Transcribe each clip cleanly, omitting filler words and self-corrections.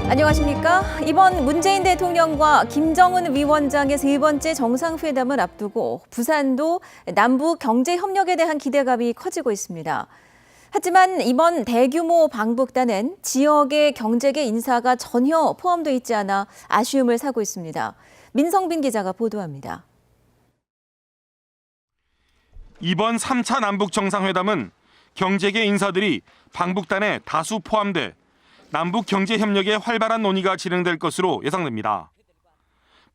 안녕하십니까? 이번 문재인 대통령과 김정은 위원장의 세 번째 정상회담을 앞두고 부산도 남북 경제 협력에 대한 기대감이 커지고 있습니다. 하지만 이번 대규모 방북단은 지역의 경제계 인사가 전혀 포함되어 있지 않아 아쉬움을 사고 있습니다. 민성빈 기자가 보도합니다. 이번 3차 남북 정상회담은 경제계 인사들이 방북단에 다수 포함돼 남북 경제 협력에 활발한 논의가 진행될 것으로 예상됩니다.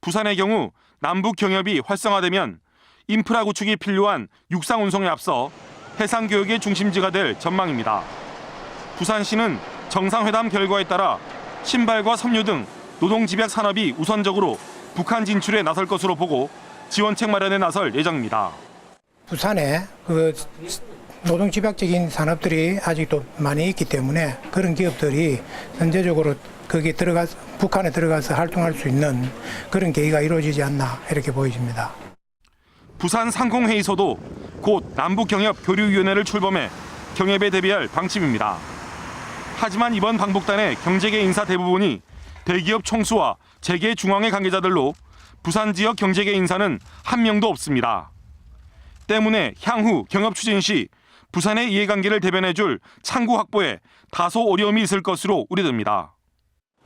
부산의 경우 남북 경협이 활성화되면 인프라 구축이 필요한 육상 운송에 앞서 해상 교역의 중심지가 될 전망입니다. 부산시는 정상회담 결과에 따라 신발과 섬유 등 노동 집약 산업이 우선적으로 북한 진출에 나설 것으로 보고 지원책 마련에 나설 예정입니다. 부산에 노동 집약적인 산업들이 아직도 많이 있기 때문에 그런 기업들이 현재적으로 거기에 북한에 들어가서 활동할 수 있는 그런 계기가 이루어지지 않나 이렇게 보여집니다. 부산 상공회의소도 곧 남북경협교류위원회를 출범해 경협에 대비할 방침입니다. 하지만 이번 방북단의 경제계 인사 대부분이 대기업 총수와 재계 중앙회 관계자들로 부산 지역 경제계 인사는 한 명도 없습니다. 때문에 향후 경협 추진 시 부산의 이해관계를 대변해줄 창구 확보에 다소 어려움이 있을 것으로 우려됩니다.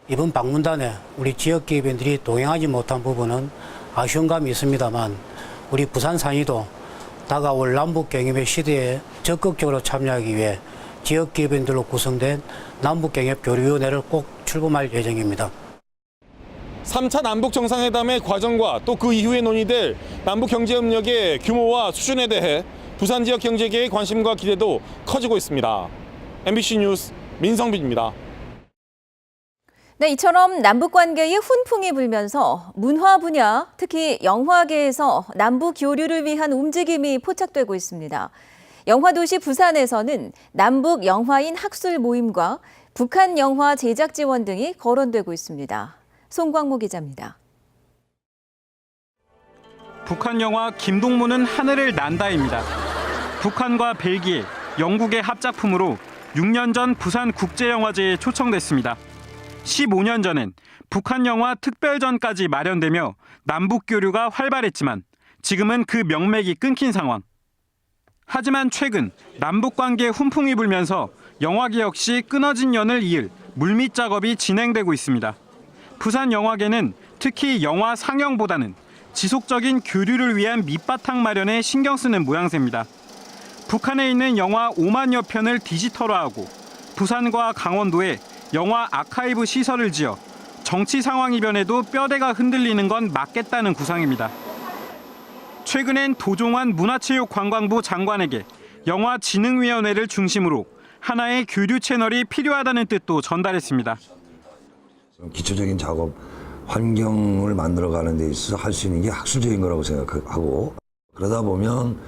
이번 방문단에 우리 지역 기업인들이 동행하지 못한 부분은 아쉬운 감이 있습니다만 우리 부산상위도 다가올 남북경협의 시대에 적극적으로 참여하기 위해 지역 기업인들로 구성된 남북경협교류위원회를 꼭 출범할 예정입니다. 3차 남북 정상회담의 과정과 또 그 이후에 논의될 남북 경제 협력의 규모와 수준에 대해 부산 지역 경제계의 관심과 기대도 커지고 있습니다. MBC 뉴스 민성빈입니다. 네, 이처럼 남북 관계에 훈풍이 불면서 문화 분야, 특히 영화계에서 남북 교류를 위한 움직임이 포착되고 있습니다. 영화도시 부산에서는 남북 영화인 학술 모임과 북한 영화 제작 지원 등이 거론되고 있습니다. 송광모 기자입니다. 북한 영화 김동무는 하늘을 난다입니다. 북한과 벨기에, 영국의 합작품으로 6년 전 부산 국제영화제에 초청됐습니다. 15년 전엔 북한 영화 특별전까지 마련되며 남북 교류가 활발했지만 지금은 그 명맥이 끊긴 상황. 하지만 최근 남북 관계에 훈풍이 불면서 영화계 역시 끊어진 연을 이을 물밑 작업이 진행되고 있습니다. 부산 영화계는 특히 영화 상영보다는 지속적인 교류를 위한 밑바탕 마련에 신경 쓰는 모양새입니다. 북한에 있는 영화 5만여 편을 디지털화하고 부산과 강원도에 영화 아카이브 시설을 지어 정치 상황이 변해도 뼈대가 흔들리는 건 막겠다는 구상입니다. 최근엔 도종환 문화체육관광부 장관에게 영화진흥위원회를 중심으로 하나의 교류 채널이 필요하다는 뜻도 전달했습니다. 기초적인 작업 환경을 만들어가는 데 있어서 할 수 있는 게 학술적인 거라고 생각하고 그러다 보면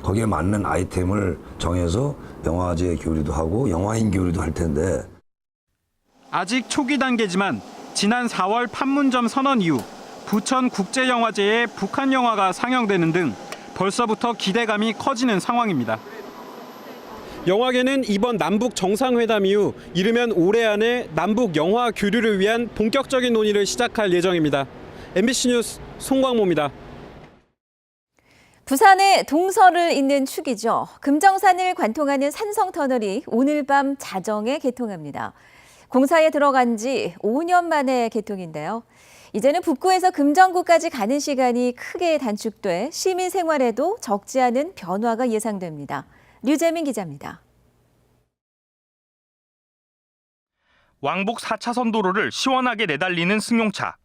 거기에 맞는 아이템을 정해서 영화제 교류도 하고 영화인 교류도 할 텐데 아직 초기 단계지만 지난 4월 판문점 선언 이후 부천 국제영화제에 북한 영화가 상영되는 등 벌써부터 기대감이 커지는 상황입니다. 영화계는 이번 남북 정상회담 이후 이르면 올해 안에 남북 영화 교류를 위한 본격적인 논의를 시작할 예정입니다. MBC 뉴스 송광모입니다. 부산의 동서를 잇는 축이죠. 금정산을 관통하는 산성터널이 오늘 밤 자정에 개통합니다. 공사에 들어간 지 5년 만에 개통인데요. 이제는 북구에서 금정구까지 가는 시간이 크게 단축돼 시민 생활에도 적지 않은 변화가 예상됩니다. 류재민 기자입니다. 왕복 4차선 도로를 시원하게 내달리는 승용차.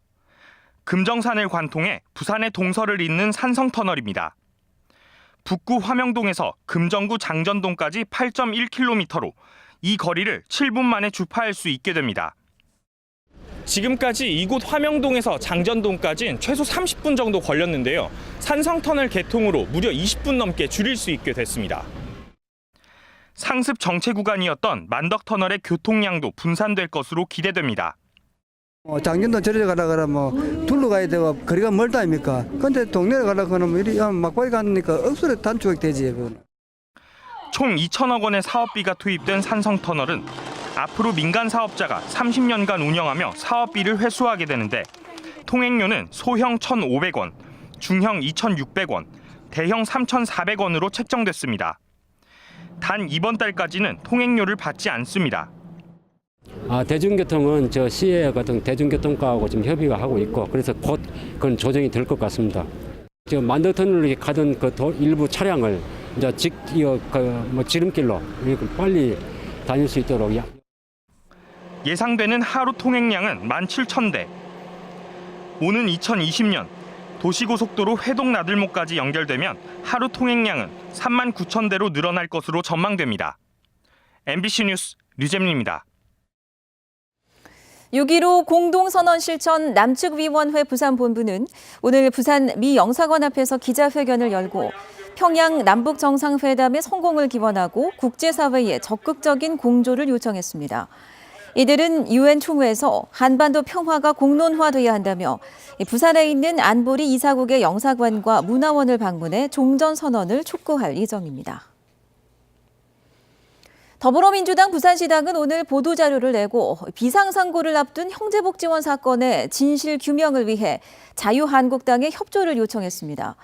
금정산을 관통해 부산의 동서를 잇는 산성터널입니다. 북구 화명동에서 금정구 장전동까지 8.1km로 이 거리를 7분 만에 주파할 수 있게 됩니다. 지금까지 이곳 화명동에서 장전동까지는 최소 30분 정도 걸렸는데요. 산성터널 개통으로 무려 20분 넘게 줄일 수 있게 됐습니다. 상습 정체 구간이었던 만덕터널의 교통량도 분산될 것으로 기대됩니다. 장전도 저리 가라 둘러 가야 되고 거리가 멀다 아닙니까? 근데 동네에 가라 그러면 이리 막바지 가니까 억수로 단축이 되지. 총 2천억 원의 사업비가 투입된 산성터널은 앞으로 민간 사업자가 30년간 운영하며 사업비를 회수하게 되는데 통행료는 소형 1,500원, 중형 2,600원, 대형 3,400원으로 책정됐습니다. 단 이번 달까지는 통행료를 받지 않습니다. 대중교통은 저 시의 같은 대중교통과하고 지금 협의가 하고 있고 그래서 곧 그건 조정이 될 것 같습니다. 지금 만덕터널로 가던 그 일부 차량을 이제 지름길로 빨리 다닐 수 있도록. 예상되는 하루 통행량은 17,000대. 오는 2020년 도시고속도로 회동 나들목까지 연결되면 하루 통행량은 39,000대로 늘어날 것으로 전망됩니다. MBC 뉴스 류재민입니다. 6.15 공동선언 실천 남측위원회 부산본부는 오늘 부산 미 영사관 앞에서 기자회견을 열고 평양 남북 정상회담의 성공을 기원하고 국제사회에 적극적인 공조를 요청했습니다. 이들은 유엔 총회에서 한반도 평화가 공론화돼야 한다며 부산에 있는 안보리 이사국의 영사관과 문화원을 방문해 종전선언을 촉구할 예정입니다. 더불어민주당 부산시당은 오늘 보도자료를 내고 비상상고를 앞둔 형제복지원 사건의 진실 규명을 위해 자유한국당에 협조를 요청했습니다.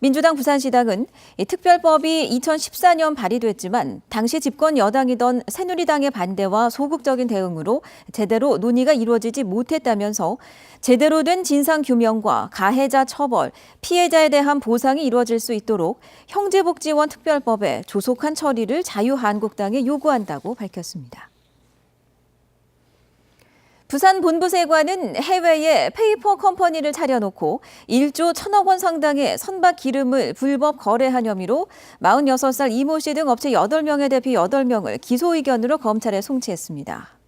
민주당 부산시당은 이 특별법이 2014년 발의됐지만 당시 집권 여당이던 새누리당의 반대와 소극적인 대응으로 제대로 논의가 이루어지지 못했다면서 제대로 된 진상규명과 가해자 처벌, 피해자에 대한 보상이 이루어질 수 있도록 형제복지원 특별법의 조속한 처리를 자유한국당에 요구한다고 밝혔습니다. 부산 본부세관은 해외에 페이퍼 컴퍼니를 차려놓고 1조 1,000억 원 상당의 선박 기름을 불법 거래한 혐의로 46살 이모 씨 등 업체 8명의 대표 8명을 기소 의견으로 검찰에 송치했습니다.